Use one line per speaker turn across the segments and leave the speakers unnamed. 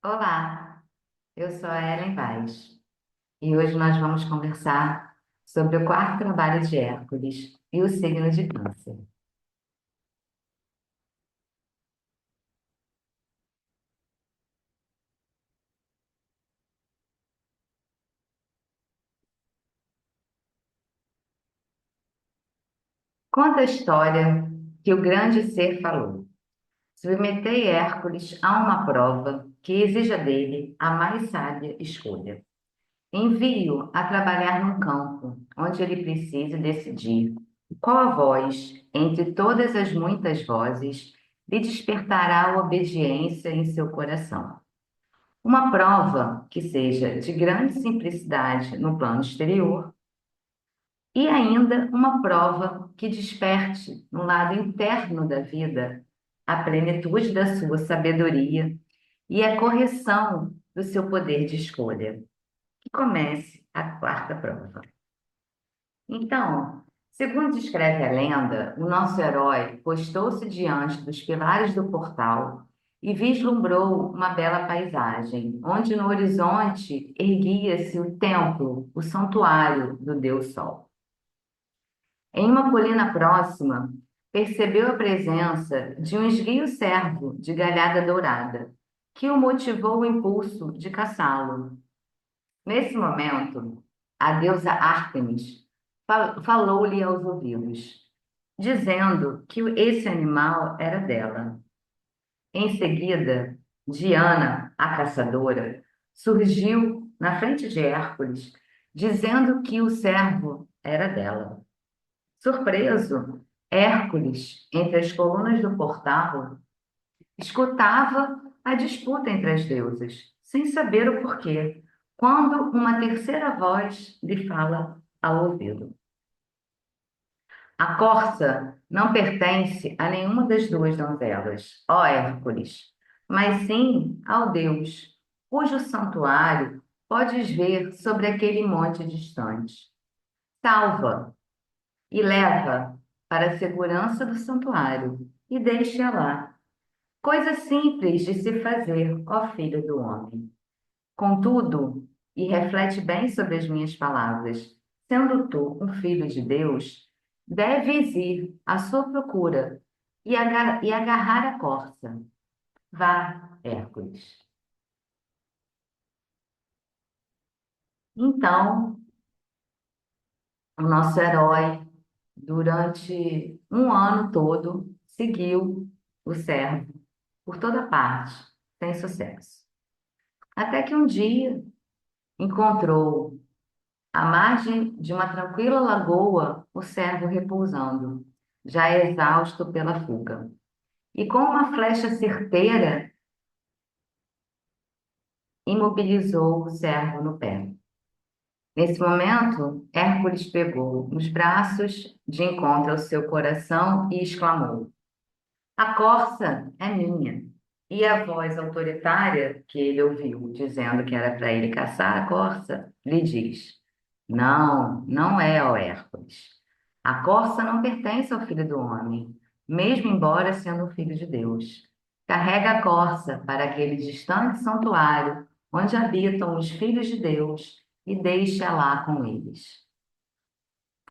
Olá, eu sou a Ellen Vaz e hoje nós vamos conversar sobre o quarto trabalho de Hércules e o signo de Câncer. Conta a história que o grande ser falou. Submetei Hércules a uma prova que exija dele a mais sábia escolha. Envie-o a trabalhar num campo onde ele precise decidir qual a voz, entre todas as muitas vozes, lhe despertará a obediência em seu coração. Uma prova que seja de grande simplicidade no plano exterior e ainda uma prova que desperte no lado interno da vida a plenitude da sua sabedoria e a correção do seu poder de escolha. Que comece a quarta prova. Então, segundo descreve a lenda, o nosso herói postou-se diante dos pilares do portal e vislumbrou uma bela paisagem, onde no horizonte erguia-se o templo, o santuário do Deus Sol. Em uma colina próxima, percebeu a presença de um esguio cervo de galhada dourada, que o motivou o impulso de caçá-lo. Nesse momento, a deusa Ártemis falou-lhe aos ouvidos, dizendo que esse animal era dela. Em seguida, Diana, a caçadora, surgiu na frente de Hércules, dizendo que o servo era dela. Surpreso, Hércules, entre as colunas do portal, escutava a disputa entre as deusas, sem saber o porquê, quando uma terceira voz lhe fala ao ouvido. A corça não pertence a nenhuma das duas donzelas, ó Hércules, mas sim ao Deus, cujo santuário podes ver sobre aquele monte distante. Salva e leva para a segurança do santuário e deixa lá. Coisa simples de se fazer, ó filho do homem. Contudo, e reflete bem sobre as minhas palavras, sendo tu um filho de Deus, deves ir à sua procura e agarrar a corça. Vá, Hércules. Então, o nosso herói, durante um ano todo, seguiu o servo por toda parte, sem sucesso. Até que um dia encontrou à margem de uma tranquila lagoa, o servo repousando, já exausto pela fuga. E com uma flecha certeira, imobilizou o servo no pé. Nesse momento, Hércules pegou nos braços de encontro ao seu coração e exclamou: A corça é minha. E a voz autoritária que ele ouviu, dizendo que era para ele caçar a corça, lhe diz: Não, não é, ó Hércules. A corça não pertence ao filho do homem, mesmo embora sendo o filho de Deus. Carrega a corça para aquele distante santuário onde habitam os filhos de Deus e deixa lá com eles.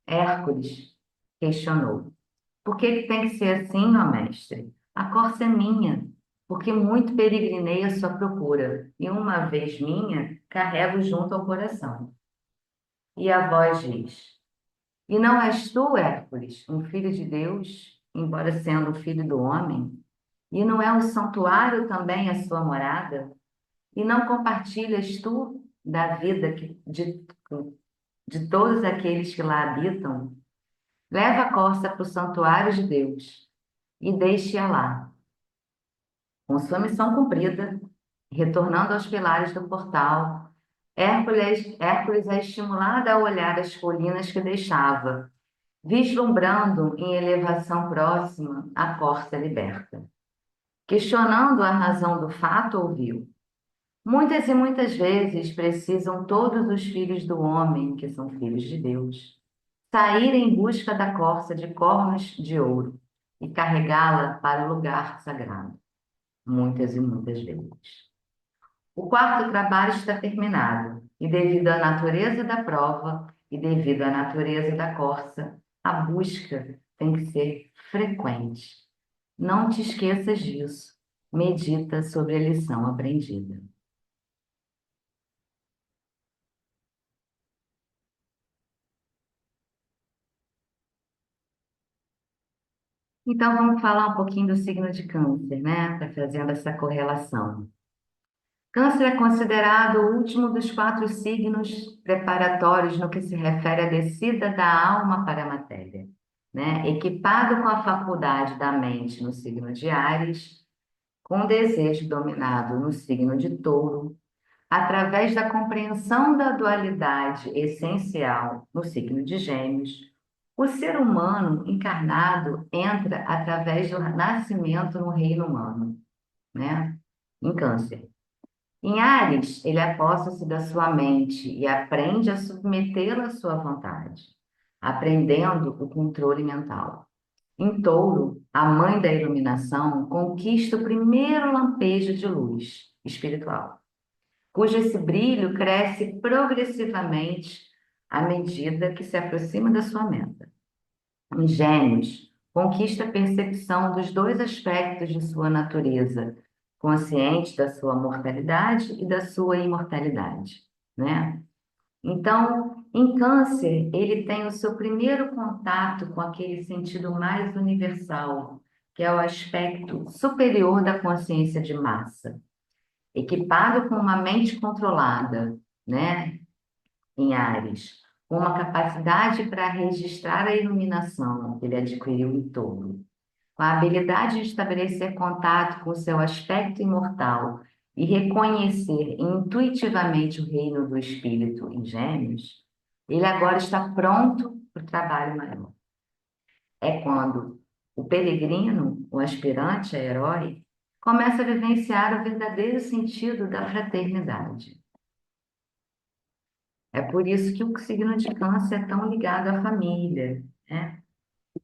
Hércules questionou: Por que que tem que ser assim, ó mestre? A corça é minha, porque muito peregrinei à sua procura, e uma vez minha, carrego junto ao coração. E a voz diz: E não és tu, Hércules, um filho de Deus, embora sendo um filho do homem? E não é o santuário também a sua morada? E não compartilhas tu da vida de todos aqueles que lá habitam? Leva a corça para o santuário de Deus e deixe-a lá. Com sua missão cumprida, retornando aos pilares do portal, Hércules é estimulado a olhar as colinas que deixava, vislumbrando em elevação próxima a corça liberta. Questionando a razão do fato, ouviu: Muitas e muitas vezes precisam todos os filhos do homem, que são filhos de Deus, sair em busca da corça de cornos de ouro e carregá-la para o lugar sagrado. Muitas e muitas vezes. O quarto trabalho está terminado, e devido à natureza da prova e devido à natureza da corça, a busca tem que ser frequente. Não te esqueças disso. Medita sobre a lição aprendida. Então, vamos falar um pouquinho do signo de Câncer, né? Tá fazendo essa correlação. Câncer é considerado o último dos quatro signos preparatórios no que se refere à descida da alma para a matéria, né? Equipado com a faculdade da mente no signo de Áries, com o desejo dominado no signo de Touro, através da compreensão da dualidade essencial no signo de Gêmeos, o ser humano encarnado entra através do nascimento no reino humano, né? Em Câncer. Em Áries, ele aposta-se da sua mente e aprende a submetê-la à sua vontade, aprendendo o controle mental. Em Touro, a mãe da iluminação conquista o primeiro lampejo de luz espiritual, cujo esse brilho cresce progressivamente à medida que se aproxima da sua meta. Em Gêmeos, conquista a percepção dos dois aspectos de sua natureza, consciente da sua mortalidade e da sua imortalidade, né? Então, em Câncer, ele tem o seu primeiro contato com aquele sentido mais universal, que é o aspecto superior da consciência de massa, equipado com uma mente controlada, né? Em Áries, com uma capacidade para registrar a iluminação que ele adquiriu em Touro, com a habilidade de estabelecer contato com o seu aspecto imortal e reconhecer intuitivamente o reino do espírito em Gêmeos, ele agora está pronto para o trabalho maior. É quando o peregrino, o aspirante a herói, começa a vivenciar o verdadeiro sentido da fraternidade. É por isso que o signo de Câncer é tão ligado à família, né?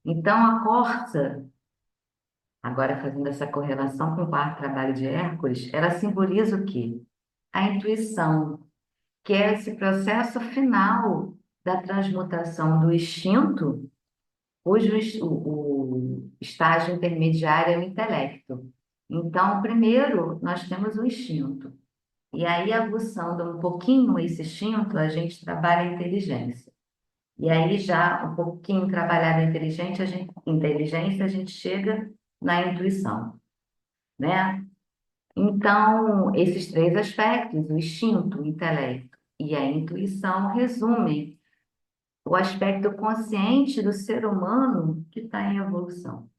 Então, a corça, agora fazendo essa correlação com o quarto trabalho de Hércules, ela simboliza o quê? A intuição, que é esse processo final da transmutação do instinto, cujo o estágio intermediário é o intelecto. Então, primeiro, nós temos o instinto. E aí, aguçando um pouquinho esse instinto, a gente trabalha a inteligência. E aí, já um pouquinho trabalhada a inteligência, a gente chega na intuição, né? Então, esses três aspectos, o instinto, o intelecto e a intuição, resumem o aspecto consciente do ser humano que está em evolução.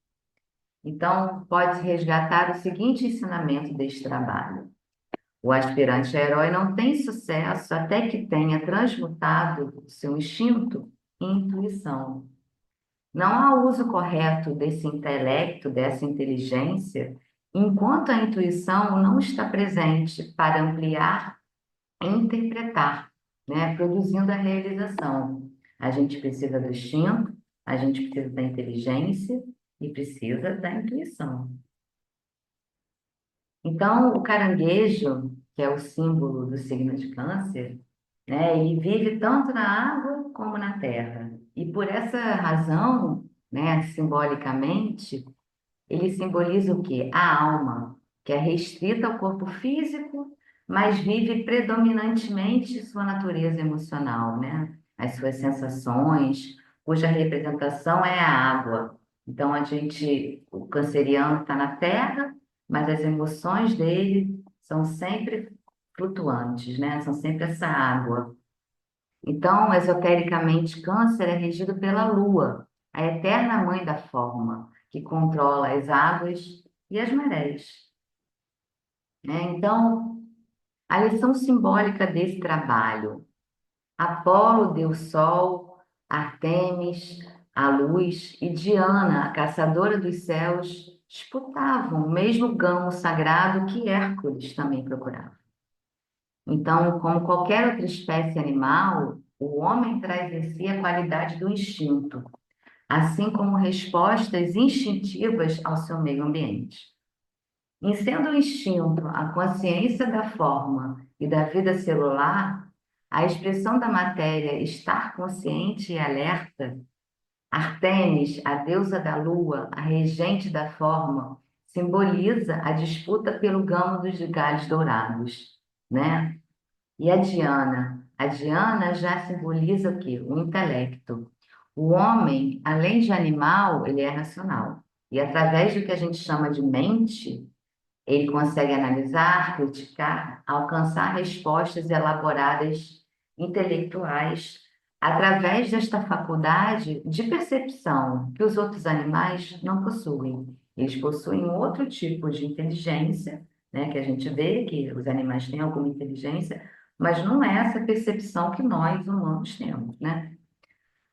Então, pode-se resgatar o seguinte ensinamento deste trabalho: o aspirante a herói não tem sucesso até que tenha transmutado o seu instinto em intuição. Não há uso correto desse intelecto, dessa inteligência, enquanto a intuição não está presente para ampliar e interpretar, né? Produzindo a realização. A gente precisa do instinto, a gente precisa da inteligência e precisa da intuição. Então, o caranguejo, que é o símbolo do signo de Câncer, né, ele vive tanto na água como na terra. E por essa razão, né, simbolicamente, ele simboliza o quê? A alma, que é restrita ao corpo físico, mas vive predominantemente sua natureza emocional, né? As suas sensações, cuja representação é a água. Então, o canceriano está na terra, mas as emoções dele são sempre flutuantes, né? São sempre essa água. Então, esotericamente, Câncer é regido pela Lua, a eterna mãe da forma, que controla as águas e as marés, né? Então, a lição simbólica desse trabalho: Apolo deu sol, Artemis, a luz, e Diana, a caçadora dos céus, disputavam o mesmo gamo sagrado que Hércules também procurava. Então, como qualquer outra espécie animal, o homem traz em si a qualidade do instinto, assim como respostas instintivas ao seu meio ambiente. Em sendo o instinto a consciência da forma e da vida celular, a expressão da matéria estar consciente e alerta, Artemis, a deusa da lua, a regente da forma, simboliza a disputa pelo gamo dos galhos dourados, né? E a Diana já simboliza o quê? O intelecto. O homem, além de animal, ele é racional. E através do que a gente chama de mente, ele consegue analisar, criticar, alcançar respostas elaboradas intelectuais através desta faculdade de percepção que os outros animais não possuem. Eles possuem outro tipo de inteligência, né, que a gente vê que os animais têm alguma inteligência, mas não é essa percepção que nós humanos temos, né?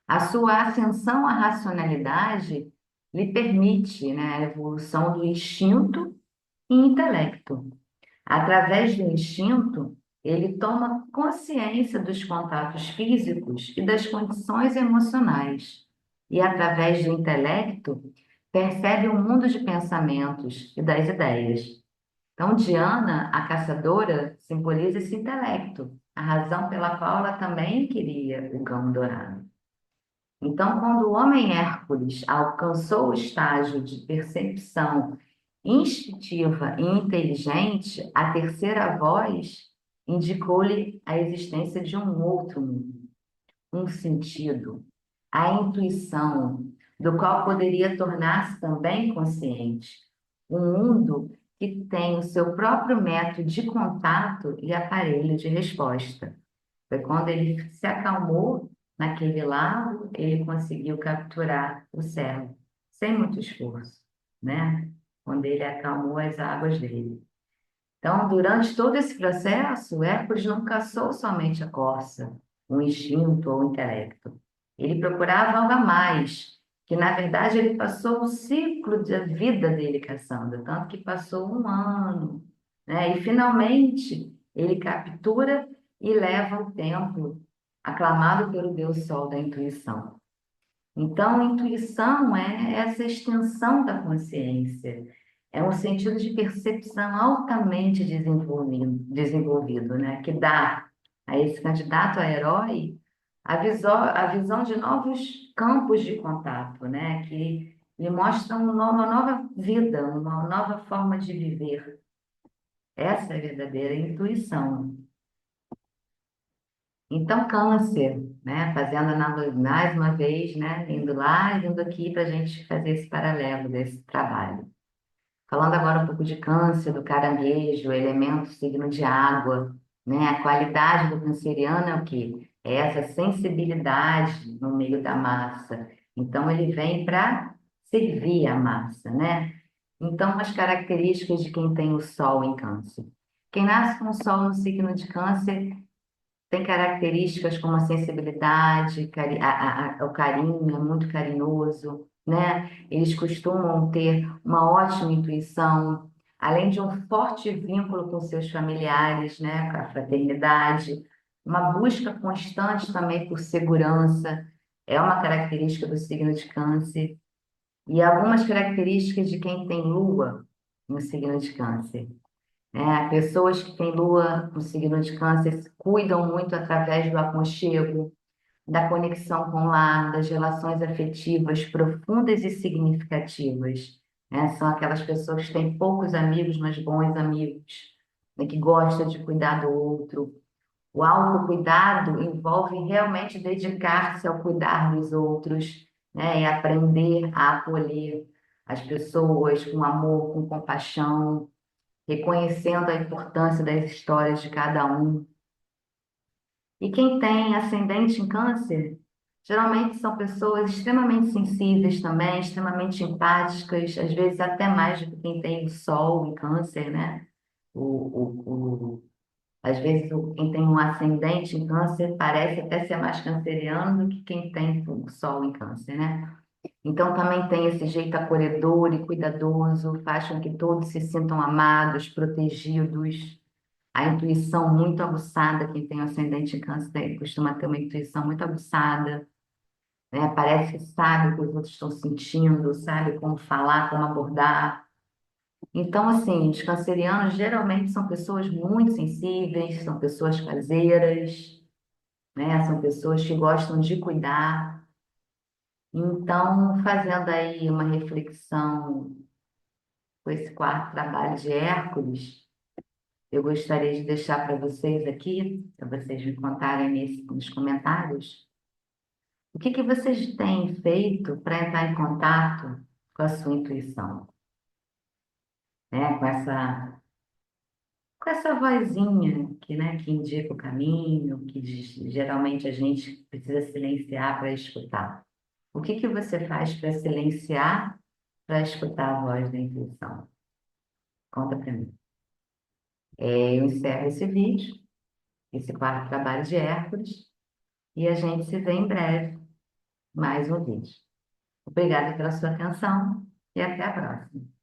A sua ascensão à racionalidade lhe permite, né, a evolução do instinto e intelecto. Através do instinto, ele toma consciência dos contatos físicos e das condições emocionais. E através do intelecto, percebe o mundo de pensamentos e das ideias. Então, Diana, a caçadora, simboliza esse intelecto, a razão pela qual ela também queria o cão dourado. Então, quando o homem Hércules alcançou o estágio de percepção instintiva e inteligente, a terceira voz indicou-lhe a existência de um outro mundo, um sentido, a intuição, do qual poderia tornar-se também consciente. Um mundo que tem o seu próprio método de contato e aparelho de resposta. Foi quando ele se acalmou naquele lago, ele conseguiu capturar o cervo, sem muito esforço, né? Quando ele acalmou as águas dele. Então, durante todo esse processo, Hércules não caçou somente a corça, um instinto ou um intelecto. Ele procurava algo a mais, que na verdade ele passou o ciclo da vida dele caçando, tanto que passou um ano, né? E finalmente ele captura e leva ao templo, aclamado pelo Deus Sol da intuição. Então, intuição é essa extensão da consciência, é um sentido de percepção altamente desenvolvido, né? Que dá a esse candidato a herói a visão de novos campos de contato, né? Que lhe mostram uma nova vida, uma nova forma de viver. Essa é a verdadeira intuição. Então, câncer, né? Fazendo mais uma vez, né? Indo lá e vindo aqui para a gente fazer esse paralelo desse trabalho. Falando agora um pouco de câncer, do caranguejo, elemento signo de água, né? A qualidade do canceriano é o quê? É essa sensibilidade no meio da massa. Então, ele vem para servir a massa, né? Então, as características de quem tem o Sol em câncer. Quem nasce com o Sol no signo de câncer tem características como a sensibilidade, o carinho, é muito carinhoso, né? Eles costumam ter uma ótima intuição, além de um forte vínculo com seus familiares, né? Com a fraternidade, uma busca constante também por segurança, é uma característica do signo de Câncer, e algumas características de quem tem lua no signo de Câncer. Pessoas que têm lua no signo de câncer se cuidam muito através do aconchego, da conexão com o lar, das relações afetivas profundas e significativas. São aquelas pessoas que têm poucos amigos, mas bons amigos, né, que gostam de cuidar do outro. O autocuidado envolve realmente dedicar-se ao cuidar dos outros, né, e aprender a acolher as pessoas com amor, com compaixão, reconhecendo a importância das histórias de cada um. E quem tem ascendente em câncer, geralmente são pessoas extremamente sensíveis também, extremamente empáticas, às vezes até mais do que quem tem o sol em câncer, né? Às vezes quem tem um ascendente em câncer parece até ser mais canceriano do que quem tem o sol em câncer, né? Então também tem esse jeito acolhedor e cuidadoso, faz com que todos se sintam amados, protegidos. A intuição muito aguçada, quem tem o ascendente em câncer costuma ter uma intuição muito aguçada, né? Parece que sabe o que os outros estão sentindo, sabe como falar, como abordar. Então, assim, os cancerianos geralmente são pessoas muito sensíveis, são pessoas caseiras, né? São pessoas que gostam de cuidar. Então, fazendo aí uma reflexão com esse quarto trabalho de Hércules, eu gostaria de deixar para vocês aqui, para vocês me contarem nos comentários, o que que vocês têm feito para entrar em contato com a sua intuição, né? Com essa vozinha que, né, que indica o caminho, que geralmente a gente precisa silenciar para escutar. O que que você faz para silenciar, para escutar a voz da intuição? Conta para mim. Eu encerro esse vídeo, esse quarto trabalho de Hércules, e a gente se vê em breve, mais um vídeo. Obrigada pela sua atenção e até a próxima.